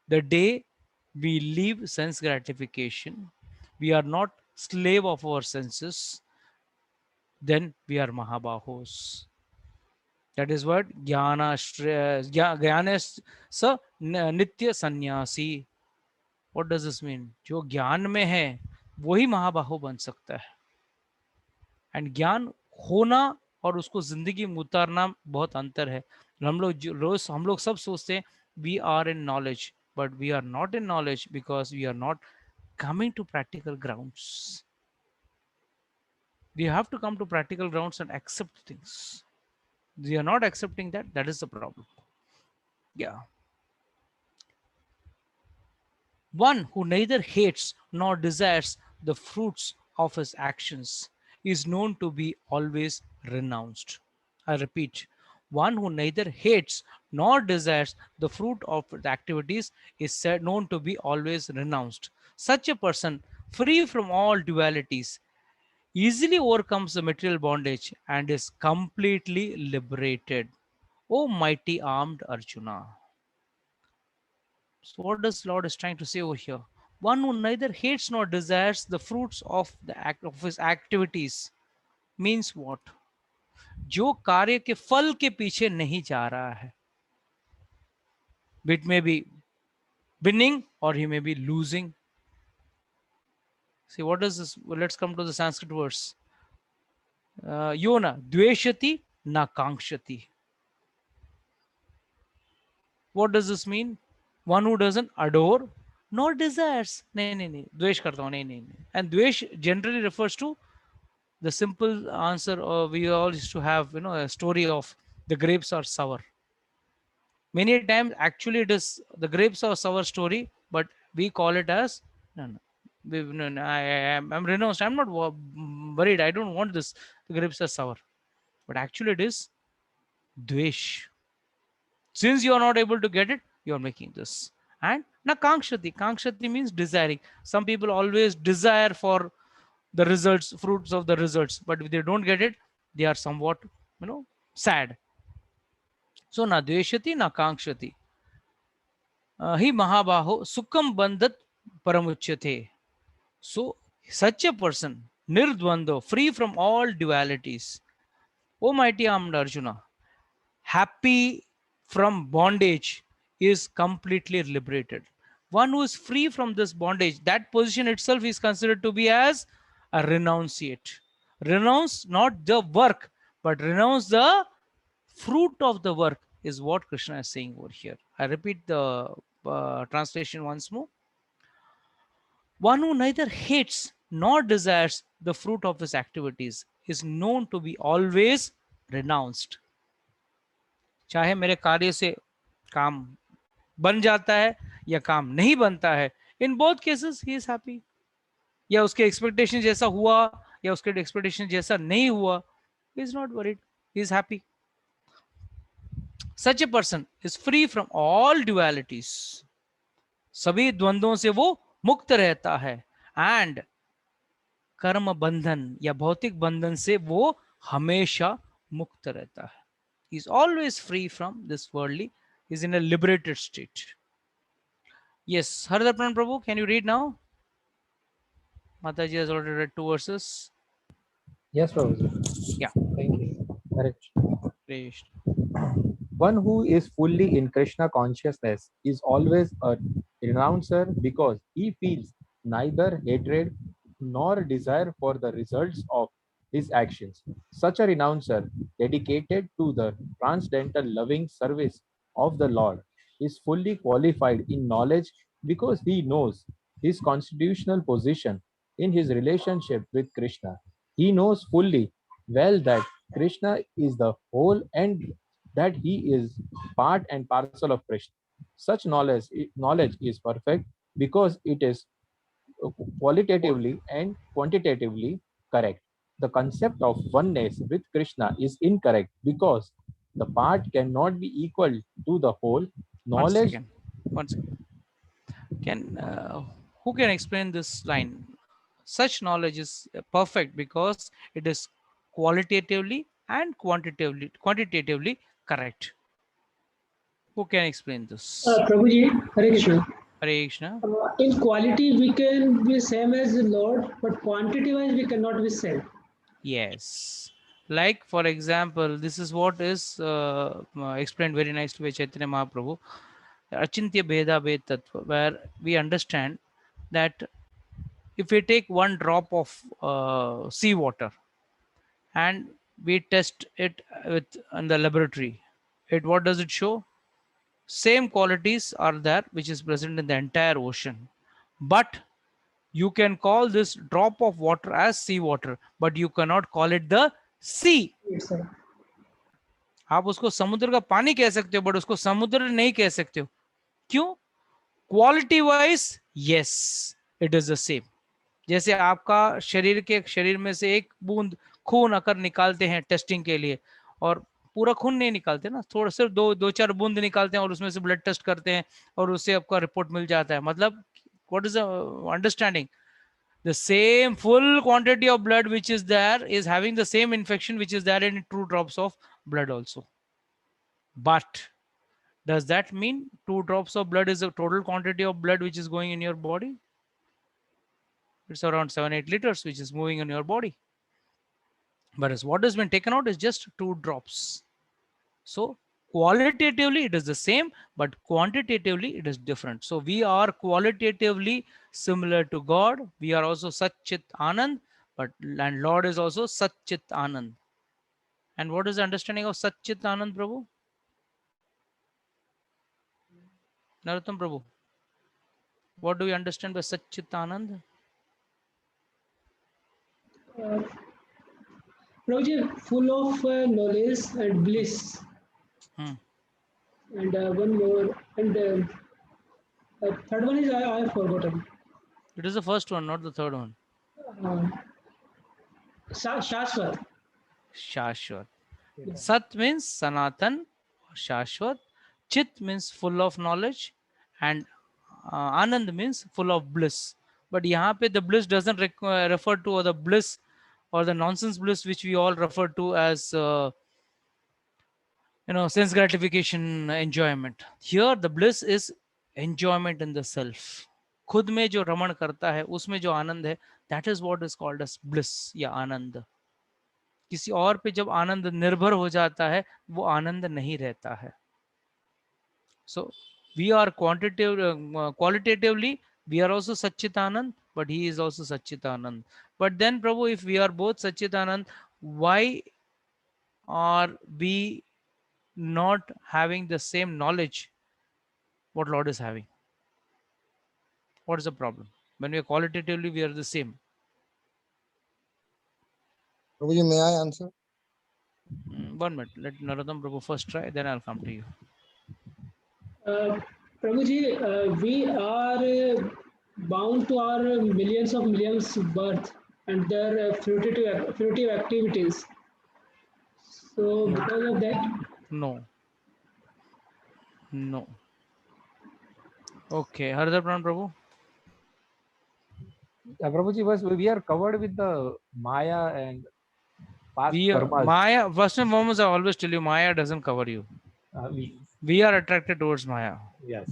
The day we leave sense gratification, we are not slave of our senses, then we are Mahabahos. That is what Jnana sa Nitya Sannyasi. What does this mean? जो ज्ञान में है वही महाबाहो बन सकता है. And ज्ञान होना और उसको जिंदगी में उतारना बहुत अंतर है. हम लोग सब सोचते हैं we are in knowledge, but we are not in knowledge because we are not coming to practical grounds. We have to come to practical grounds and accept things. We are not accepting that. That is the problem. Yeah. One who neither hates nor desires the fruits of his actions is known to be always renounced. I repeat, one who neither hates nor desires the fruit of the activities is known to be always renounced. Such a person, free from all dualities, easily overcomes the material bondage and is completely liberated. O mighty armed Arjuna. So what does Lord is trying to say over here? One who neither hates nor desires the fruits of the act of his activities means what? जो कार्य के फल के पीछे नहीं जा रहा है. It may be winning or he may be losing. See, what is this? Well, let's come to the Sanskrit verse. Yona dveshati na kankshati. What does this mean? One who doesn't adore nor desires. नहीं द्वेष करता हूँ नहीं. And द्वेष generally refers to the simple answer. We all used to have a story of the grapes are sour. Many times actually it is the grapes are sour story, but we call it as no. I'm renounced. I'm not worried. I don't want this. The grapes are sour, but actually it is dvesh. Since you are not able to get it, you are making this. And na kankshati means desiring. Some people always desire for the results, fruits of the results, but if they don't get it, they are somewhat sad. So na dveshati na kankshati. Hi mahabaho sukham bandhat paramuchyate. So such a person, nirdvando, free from all dualities. O mighty armed Arjuna, happy from bondage is completely liberated. One who is free from this bondage, that position itself is considered to be as a renunciate. Renounce not the work, but renounce the fruit of the work is what Krishna is saying over here. I repeat the translation once more. One who neither hates nor desires the fruit of his activities is known to be always renounced. चाहे मेरे कार्य से काम बन जाता है या काम नहीं बनता है, in both cases he is happy. या उसके एक्सपेक्टेशन जैसा हुआ या उसके एक्सपेक्टेशन जैसा नहीं हुआ, he is not worried, he is happy. Such a person is free from all dualities. सभी द्वंद्वों से वो मुक्त रहता है. एंड कर्म बंधन या भौतिक बंधन से वो हमेशा मुक्त रहता है. He is always free from this worldly. He is in a liberated state. Yes, Haridarpan Prabhu, can you read now? Mataji has already read 2 verses. Yes, Prabhu. Yeah. Thank you. Correct. Krishna. One who is fully in Krishna consciousness is always a renouncer because he feels neither hatred nor desire for the results of his actions. Such a renouncer, dedicated to the transcendental loving service of the Lord, is fully qualified in knowledge because he knows his constitutional position in his relationship with Krishna. He knows fully well that Krishna is the whole and that he is part and parcel of Krishna. Such knowledge is perfect because it is qualitatively and quantitatively correct. The concept of oneness with Krishna is incorrect because the part cannot be equal to the whole. One Knowledge. second. One second. Who can explain this line? Such knowledge is perfect because it is qualitatively and quantitatively correct. Who can explain this? Prabhuji, Hare Krishna. Hare Krishna. In quality, we can be same as the Lord, but quantity-wise, we cannot be same. Yes. Like, for example, this is what is explained very nicely by Chaitanya Mahaprabhu. Achintya Bheda Bhed Tattva, where we understand that if we take one drop of sea water and we test it with in the laboratory, what does it show? Same qualities are there which is present in the entire ocean, but you can call this drop of water as sea water, but you cannot call it the sea. It's a, आप उसको समुद्र का पानी कह सकते हो, but उसको समुद्र नहीं कह सकते हो. क्यों? Quality wise yes it is the same. जैसे आपका शरीर में से एक बूंद खून अगर निकालते हैं टेस्टिंग के लिए, और पूरा खून नहीं निकालते ना, थोड़ा सिर्फ दो चार बूंद निकालते हैं और उसमें से ब्लड टेस्ट करते हैं और उससे आपका रिपोर्ट मिल जाता है. मतलब what is understanding? The same full quantity of blood which is there is having the same infection which is there in 2 drops of blood also. But does that mean 2 drops of blood is the total quantity of blood which is going in your body? It's around 7-8 liters which is moving in your body. Whereas what has been taken out is just 2 drops. So qualitatively it is the same, but quantitatively it is different. So we are qualitatively similar to God. We are also Sat Chit Anand, and Lord is also Sat Chit Anand. And what is the understanding of Sat Chit Anand, Prabhu? Narottam Prabhu, what do we understand by Sat Chit Anand? Prabhuji, full of knowledge and bliss. And one more, and third one is I have forgotten. It is the first one, not the third one. Shashwat. Shashwat. Sat means Sanatan, Shashwat. Chit means full of knowledge, and Anand means full of bliss. But यहाँ पे the bliss doesn't refer to the bliss or the nonsense bliss which we all refer to as sense gratification, enjoyment. Here the bliss is enjoyment in the self. खुद में जो रमण करता है उसमें जो आनंद है, that is what is called as bliss या आनंद. किसी और पे जब आनंद निर्भर हो जाता है वो आनंद नहीं रहता है. So we are qualitatively we are also Satchitanand, but he is also Satchitanand. But then Prabhu, if we are both Satchitanand, why are we not having the same knowledge what Lord is having? What is the problem? When we are qualitatively we are the same. Prabhuji, may I answer? 1 minute. Let Narottam Prabhu first try, then I'll come to you. Prabhuji, we are bound to our millions of birth and their fruitive activities. So because of that? No. Okay. Haridhar Pran Prabhu? Prabhuji, we are covered with the Maya and past karmas. Maya, first and foremost, I always tell you, Maya doesn't cover you. We are attracted towards Maya. Yes.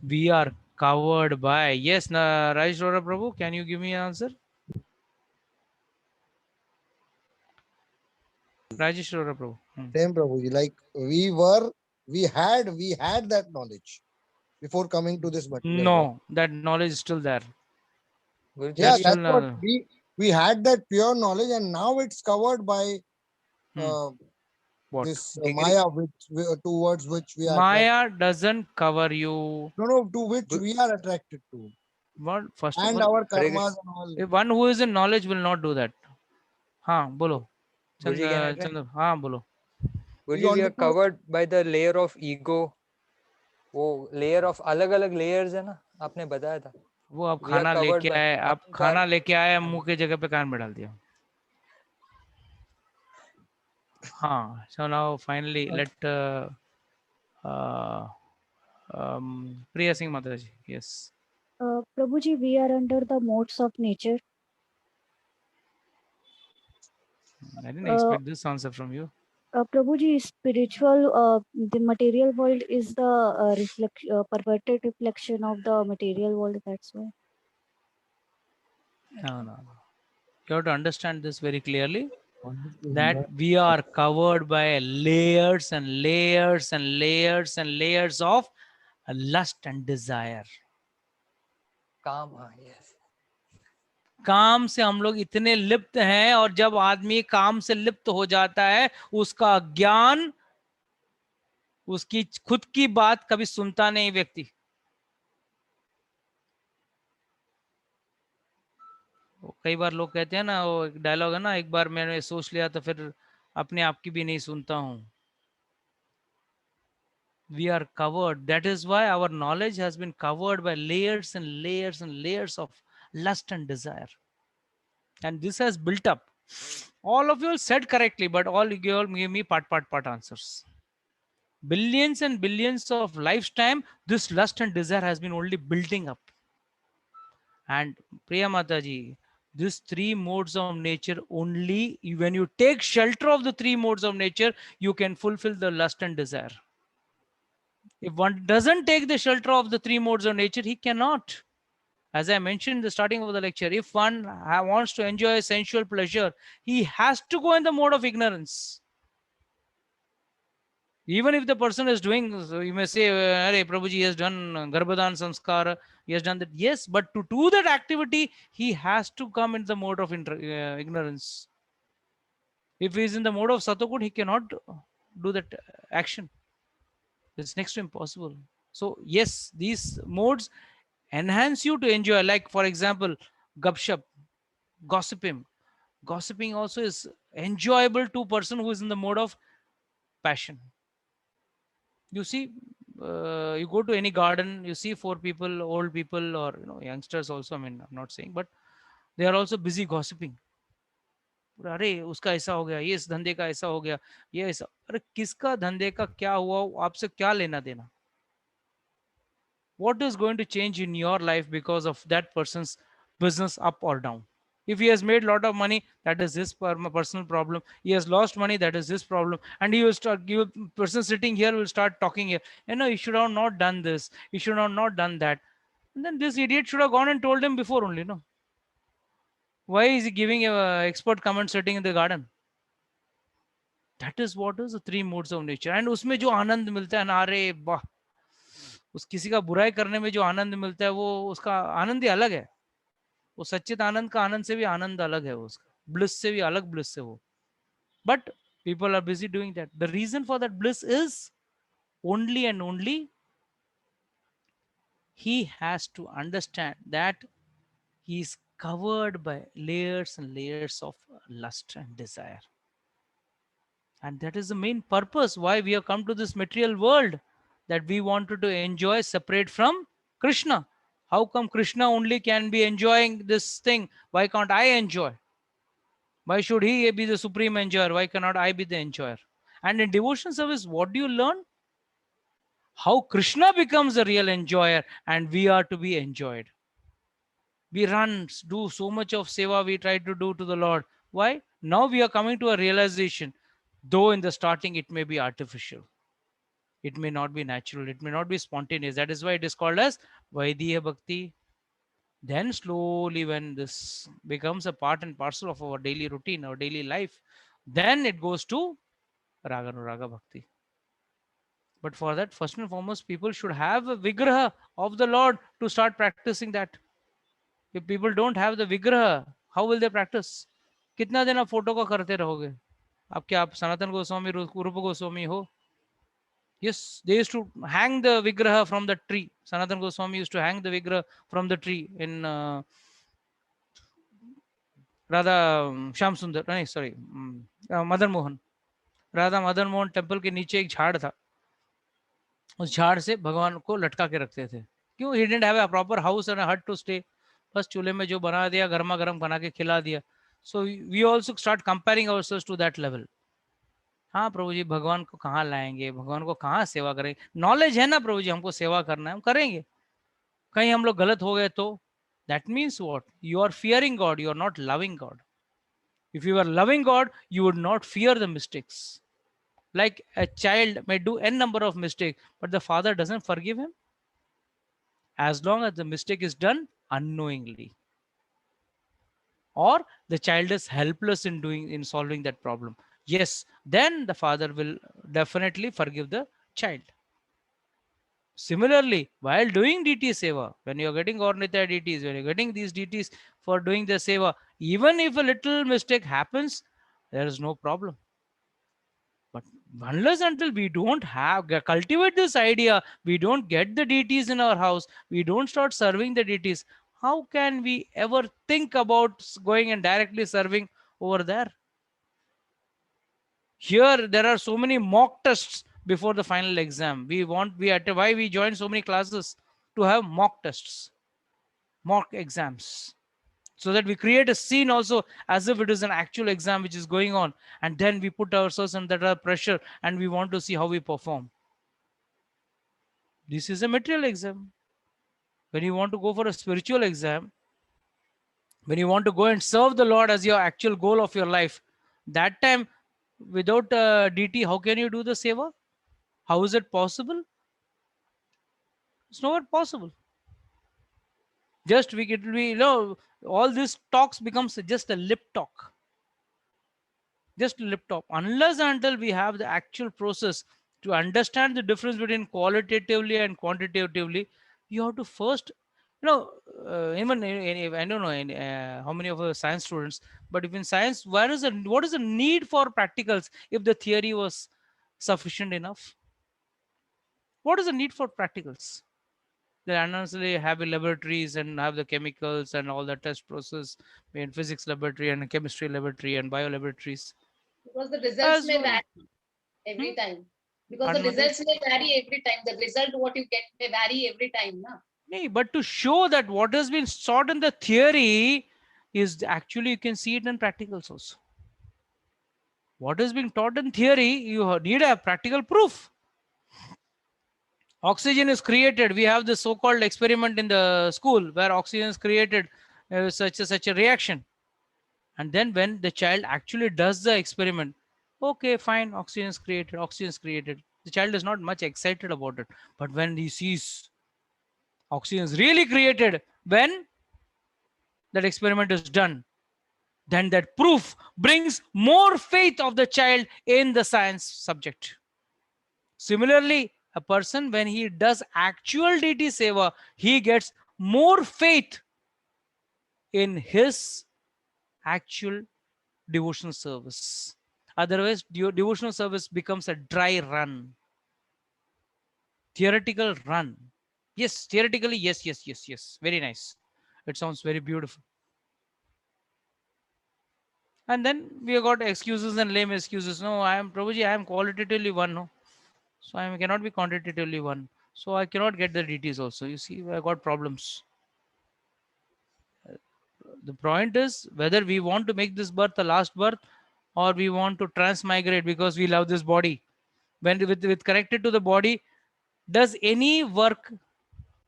We are covered by. Yes, Rajesh Rora Prabhu, can you give me an answer? Rajesh Rora Prabhu. Same Prabhuji, like we had that knowledge before coming to this material. No, that knowledge is still there. Yeah, that's what we had, that pure knowledge, and now it's covered by this Maya, towards which we are. Maya doesn't cover you. No, to which we are attracted to. What first and of all, our karmas and all. One who is in knowledge will not do that. हाँ बोलो Guruji, can I try? चंद्र, हाँ बोलो. Guruji, we are covered by the layer of ego. वो layer of अलग अलग layers है ना, आपने बताया था. वो आप खाना लेके आए, आप खाना लेके आए, मुंह की जगह पे कान में डाल दिया. हाँ, so now finally let Priya Singh Mataji. Yes. Prabhuji, we are under the modes of nature. I didn't expect this answer from you. Prabhuji, spiritual, the material world is the perverted reflection of the material world. That's why. No. You have to understand this very clearly, that we are covered by layers and layers and layers and layers of lust and desire. काम, yes. काम से हम लोग इतने लिप्त हैं, और जब आदमी काम से लिप्त हो जाता है, उसका ज्ञान, उसकी खुद की बात कभी सुनता नहीं व्यक्ति. कई बार लोग कहते हैं ना, वो एक डायलॉग है ना, एक बार मैंने सोच लिया तो फिर अपने आप की भी नहीं सुनता हूं. We are covered. That is why our knowledge has been covered by layers and layers and layers of lust and desire. And this has built up. All of you all said correctly, but all give me part answers. Billions and billions of lifetime, this lust and desire has been only building up. And Priya Mataji, these three modes of nature, only when you take shelter of the three modes of nature, you can fulfill the lust and desire. If one doesn't take the shelter of the three modes of nature, he cannot. As I mentioned in the starting of the lecture, if one wants to enjoy sensual pleasure, he has to go in the mode of ignorance. Even if the person is doing, so you may say, Arey, Prabhuji has done Garbhadan Samskara, he has done that. Yes, but to do that activity, he has to come in the mode of ignorance. If he is in the mode of Satoguna, he cannot do that action. It's next to impossible. So yes, these modes enhance you to enjoy. Like for example, gupshup, gossiping. Gossiping also is enjoyable to a person who is in the mode of passion. You see, you go to any garden, you see four people, old people, or youngsters also. I mean, I'm not saying, but they are also busy gossiping. अरे उसका ऐसा हो गया, ये इस धंधे का ऐसा हो गया, ये ऐसा. अरे किसका धंधे का क्या हुआ, आपसे क्या लेना देना? What is going to change in your life because of that person's business up or down? If he has made a lot of money, that is his personal problem. He has lost money, that is his problem. And he will start, person sitting here will start talking here. You should have not done this. You should have not done that. And then this idiot should have gone and told him before only, no? Why is he giving a expert comment sitting in the garden? That is what is the three modes of nature. And उसमें जो आनंद मिलता है ना, अरे वाह, उस किसी का बुराई करने में जो आनंद मिलता है, वो उसका आनंद ही अलग है. वो सच्चित आनंद का आनंद से भी आनंद अलग है, वो उसका ब्लिस से भी अलग ब्लिस है वो. But people are busy doing that. The reason for that bliss is only and only he has to understand that he is covered by layers and layers of lust and desire. And that is the main purpose why we have come to this material world, that we wanted to enjoy separate from Krishna. How come Krishna only can be enjoying this thing? Why can't I enjoy? Why should he be the supreme enjoyer? Why cannot I be the enjoyer? And in devotion service, what do you learn? How Krishna becomes the real enjoyer and we are to be enjoyed. We run, do so much of seva we try to do to the Lord. Why? Now we are coming to a realization, though in the starting it may be artificial. It may not be natural. It may not be spontaneous. That is why it is called as Vaidhiya Bhakti. Then slowly, when this becomes a part and parcel of our daily routine, our daily life, then it goes to Raga Nuraga Bhakti. But for that, first and foremost, people should have a vigraha of the Lord to start practicing that. If people don't have the vigraha, how will they practice? कितना दिन आप photo का करते रहोगे? आप क्या आप सनातन गोस्वामी, रूप गोस्वामी हो? Yes, they used to hang the vigraha from the tree. Sanatana Goswami used to hang the vigraha from the tree in Radha Shyam सुंदर, नहीं सॉरी, मदन मोहन, राधा मदन मोहन टेम्पल के नीचे एक झाड़ था, उस झाड़ से भगवान को लटका के रखते थे। क्यों? He didn't have a proper house and हट टू स्टे, बस चूल्हे में जो बना दिया, गर्मा गर्म बना के खिला दिया। So we also start comparing ourselves to that level. हाँ प्रभु जी, भगवान को कहाँ लाएंगे, भगवान को कहाँ सेवा करेंगे? नॉलेज है ना प्रभु जी, हमको सेवा करना है, हम करेंगे। कहीं हम लोग गलत हो गए तो that means what? You are fearing God, you are not loving God. If you are loving God, you would not fear the mistakes. Like a child may do n number of mistakes, but the father doesn't forgive him as long as the mistake is done unknowingly, or the child is helpless in solving that problem. Yes, then the father will definitely forgive the child. Similarly, while doing DT seva, when you are getting Ornithya DTs, when you are getting these DTs for doing the seva, even if a little mistake happens, there is no problem. But unless until we don't cultivate this idea, we don't get the deities in our house, we don't start serving the deities, how can we ever think about going and directly serving over there? Here, there are so many mock tests before the final exam. Why we join so many classes? To have mock tests, mock exams, so that we create a scene also as if it is an actual exam which is going on, and then we put ourselves under that pressure and we want to see how we perform. This is a material exam. When you want to go for a spiritual exam, when you want to go and serve the Lord as your actual goal of your life, that time without DT, how can you do the seva? How is it possible? It's not possible. Just all these talks becomes just a lip talk. Just lip talk. Unless until we have the actual process to understand the difference between qualitatively and quantitatively, you have to first, even I don't know how many of our science students, but if in science, what is the need for practicals if the theory was sufficient enough? What is the need for practicals? They unnecessarily have laboratories and have the chemicals and all the test process in physics laboratory and chemistry laboratory and bio laboratories. Because the results may vary every time. Because the results may vary every time. The result what you get may vary every time. Na? No, but to show that what has been taught in the theory is actually, you can see it in practicals also. What has been taught in theory, you need a practical proof. Oxygen is created. We have the so-called experiment in the school where oxygen is created, such a reaction. And then when the child actually does the experiment, okay, fine, oxygen is created, oxygen is created. The child is not much excited about it. But when he sees oxygen is really created, when that experiment is done, then that proof brings more faith of the child in the science subject. Similarly, a person, when he does actual DT seva, he gets more faith in his actual devotional service. Otherwise, devotional service becomes a dry run. Theoretical run. Yes, theoretically, yes. Very nice. It sounds very beautiful. And then we have got excuses and lame excuses. No, I am Prabhuji, I am qualitatively one. No, so I cannot be quantitatively one. So I cannot get the DTs also. You see, I got problems. The point is whether we want to make this birth the last birth, or we want to transmigrate because we love this body. When with connected to the body, does any work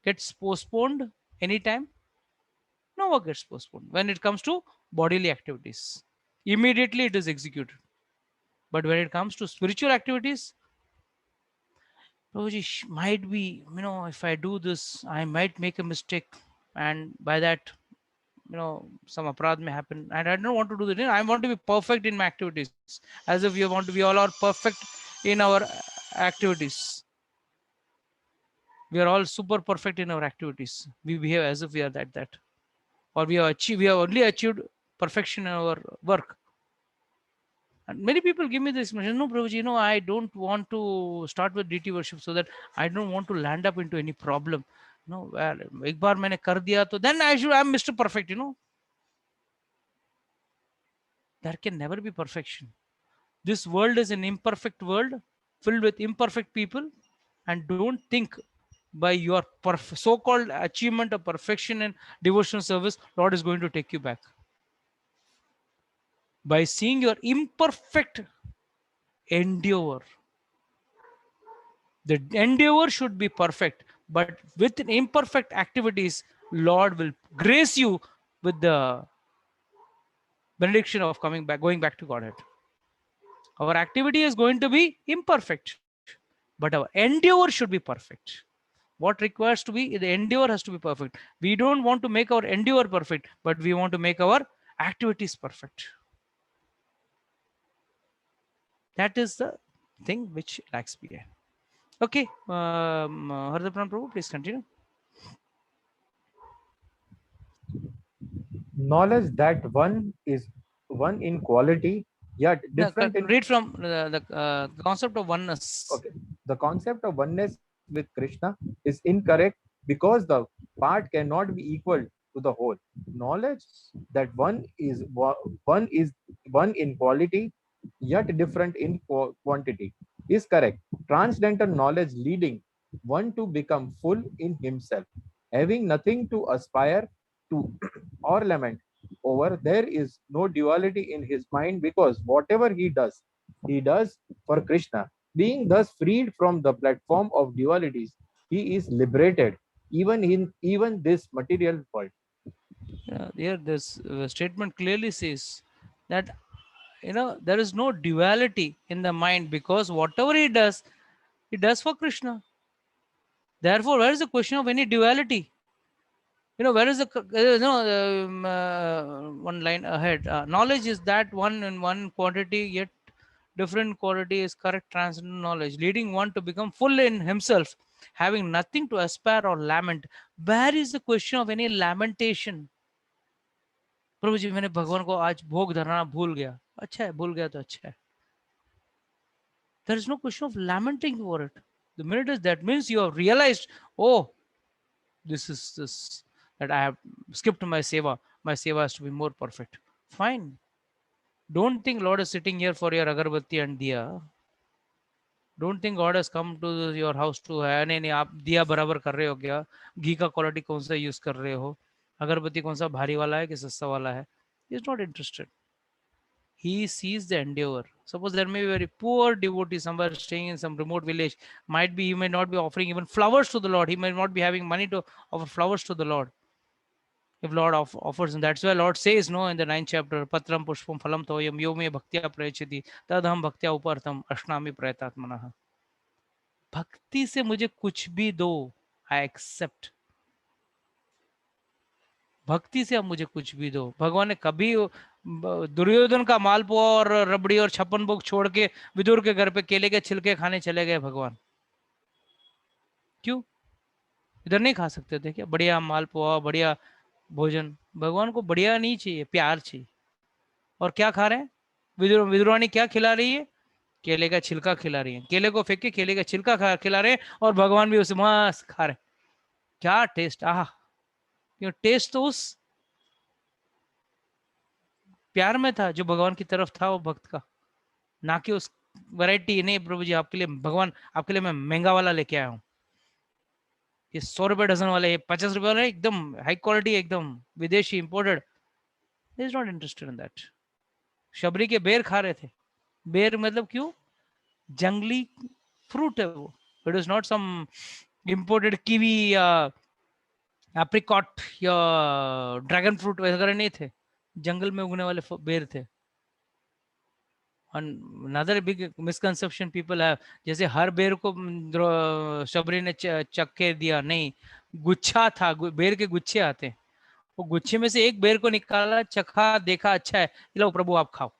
gets postponed anytime? No work gets postponed. When it comes to bodily activities, immediately it is executed. But when it comes to spiritual activities, Prabhuji, might be, if I do this, I might make a mistake. And by that, some aparadh may happen. And I don't want to do that. I want to be perfect in my activities. As if we all are perfect in our activities. We are all super perfect in our activities. We behave as if we are that. Or we have only achieved perfection in our work. And many people give me this explanation, no, Prabhuji, I don't want to start with DT worship so that I don't want to land up into any problem. Well, ek baar maine kar diya, to then I'm Mr. Perfect, there can never be perfection. This world is an imperfect world filled with imperfect people, and don't think by your so-called achievement of perfection in devotional service, Lord is going to take you back. By seeing your imperfect endeavor, the endeavor should be perfect, but with imperfect activities, Lord will grace you with the benediction of going back to Godhead. Our activity is going to be imperfect, but our endeavor should be perfect. What requires to be, the endeavor has to be perfect. We don't want to make our endeavor perfect, but we want to make our activities perfect. That is the thing which lacks behind. Okay, Hardapran Prabhu, please continue. Knowledge that one is one in quality, yet different. Read from the concept of oneness. Okay, the concept of oneness with Krishna is incorrect because the part cannot be equal to the whole. Knowledge that one is one in quality, yet different in quantity is correct. Transcendental knowledge leading one to become full in himself, having nothing to aspire to or lament over. There is no duality in his mind, because whatever he does for Krishna. Being thus freed from the platform of dualities, he is liberated even in this material world. Here this statement clearly says that there is no duality in the mind, because whatever he does for Krishna. Therefore, where is the question of any duality? Where is the one line ahead? Knowledge is that one in one quantity, yet different quality is correct transcendental knowledge, leading one to become full in himself, having nothing to aspire or lament. Where is the question of any lamentation? प्रभु जी, मैंने भगवान को आज भोग धरना भूल गया. अच्छा है, भूल गया तो अच्छा है. There is no question of lamenting for it. The minute is that means you have realized, oh, this is this, that I have skipped my seva. My seva has to be more perfect. Fine. Don't think Lord is sitting here for your agarbatti and diya. Don't think God has come to your house to है नहीं आप दिया बराबर कर रहे हो क्या, घी का क्वालिटी कौन सा यूज कर रहे हो, अगरबत्ती कौन सा भारी वाला है कि सस्ता वाला है. He is not interested. He sees the endeavor. Suppose there may be a very poor devotee somewhere staying in some remote village. He may not be offering even flowers to the Lord. He may not be having money to offer flowers to the Lord. If Lord offers, and that's why Lord says, no, in the 9th chapter, Patram Pushpam Phalam Toyam Yo Me Bhaktya Prayachati Tadham Bhaktya Upartham Ashnami Prayatatmanaha. Bhakti se mujhe kuch bhi do, I accept. भक्ति से अब मुझे कुछ भी दो. भगवान ने कभी दुर्योधन का मालपुआ और रबड़ी और 56 भोग छोड़ के विदुर के घर पे केले के छिलके खाने चले गए भगवान? क्यों? इधर नहीं खा सकते थे क्या बढ़िया मालपुआ, बढ़िया भोजन? भगवान को बढ़िया नहीं चाहिए, प्यार चाहिए. और क्या खा रहे हैं? विदुरानी क्या खिला रही है? केले का छिलका खिला रही है. केले को फेंक के केले का छिलका खिला रहे हैं, और भगवान भी उसे मस्त खा रहे. क्या टेस्ट! आहा, टेस्ट तो उस प्यार में था जो भगवान की तरफ था वो भक्त का, ना कि उस वैरायटी. नहीं प्रभु जी, आपके लिए भगवान, आपके लिए मैं महंगा वाला लेके आया हूँ, ये 100 रुपए डजन वाले, ये 50 रुपए वाले, एकदम हाई क्वालिटी, एकदम विदेशी imported. He is not interested in that. Shabari के बेर खा रहे थे. बेर मतलब क्यों? जंगली फ्रूट है वो. It is not some imported kiwi या एप्रिकॉट या ड्रैगन फ्रूट वगैरह नहीं थे, जंगल में उगने वाले बेर थे. Another big misconception people have, जैसे हर बेर को शबरी ने चख के दिया, नहीं, गुच्छा था, बेर के गुच्छे आते हैं, वो गुच्छे में से एक बेर को निकाला, चखा, देखा, अच्छा है, लो प्रभु आप खाओ.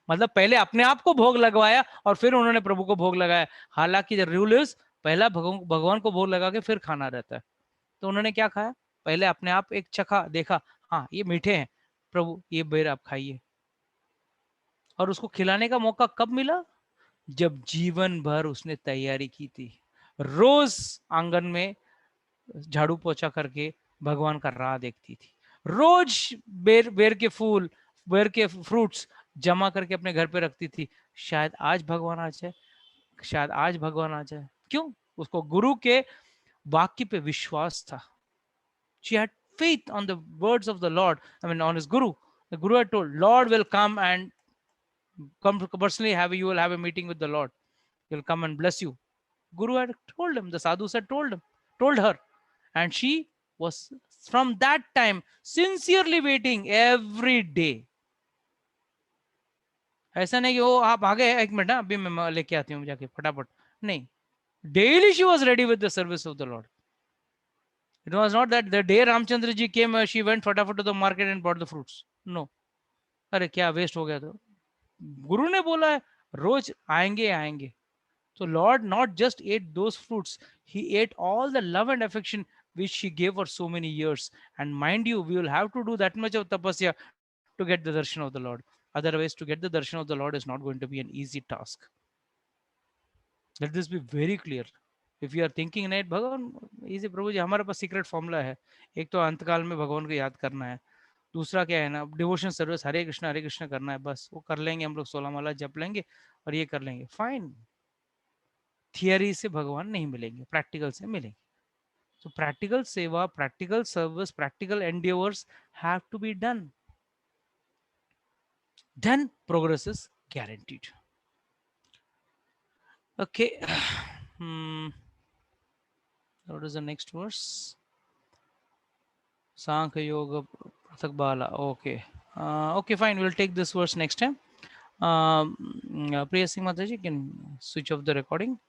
मतलब पहले अपने आप को भोग लगवाया और फिर उन्होंने प्रभु को भोग लगाया. हालांकि द रूल इज पहला भगवान को भोग लगा के फिर खाना रहता है. तो उन्होंने क्या खाया? पहले अपने आप एक चखा, देखा, हाँ ये मीठे हैं, प्रभु ये बेर आप खाइए. और उसको खिलाने का मौका कब मिला? जब जीवन भर उसने तैयारी की थी. रोज आंगन में झाड़ू पोछा करके भगवान का राह देखती थी. रोज बेर के फूल, बेर के फ्रूट्स जमा करके अपने घर पे रखती थी, शायद आज भगवान आ जाए, शायद आज भगवान आ जाए। क्यों? उसको गुरु के वाक्य पे विश्वास था। She had faith on the words of the Lord. I mean, on his guru. The guru had told, Lord will come and come personally you will have a meeting with the Lord. He'll come and bless you. Guru had told him, the sadhus had told her. And she was from that time sincerely waiting every day. ऐसा नहीं कि वो आप आ गए, एक minute अभी मैं लेके आती हूँ जाके फटाफट, नहीं, daily she was ready with the service of the Lord. It was not that the day Ramchandra ji came, she went fatafat to the market and bought the fruits. No. अरे क्या वेस्ट हो गया, तो गुरु ने बोला है रोज आएंगे आएंगे. So Lord not just ate those fruits, he ate all the love and affection which he gave for so many years. And mind you, we will have to do that much of tapasya to get the darshan of the Lord. Otherwise, to get the darshan of the Lord is not going to be an easy task. Let this be very clear. If you are thinking नहीं भगवान easy, प्रभु जी हमारे पास secret formula है, एक तो अंतकाल में भगवान को याद करना है, दूसरा क्या है ना, डिवोशन सर्विस हरे कृष्ण करना है, बस वो कर लेंगे हम लोग, 16 माला जप लेंगे और ये कर लेंगे, फाइन. थियरी से भगवान नहीं मिलेंगे, प्रैक्टिकल से मिलेंगे. So practical seva, practical service, practical endeavors have to be done. Then progress is guaranteed. Okay. What is the next verse? Sankhya Yoga Prathak Bala. Okay. Okay, fine. We'll take this verse next time. Priya Singh Mataji, can switch off the recording.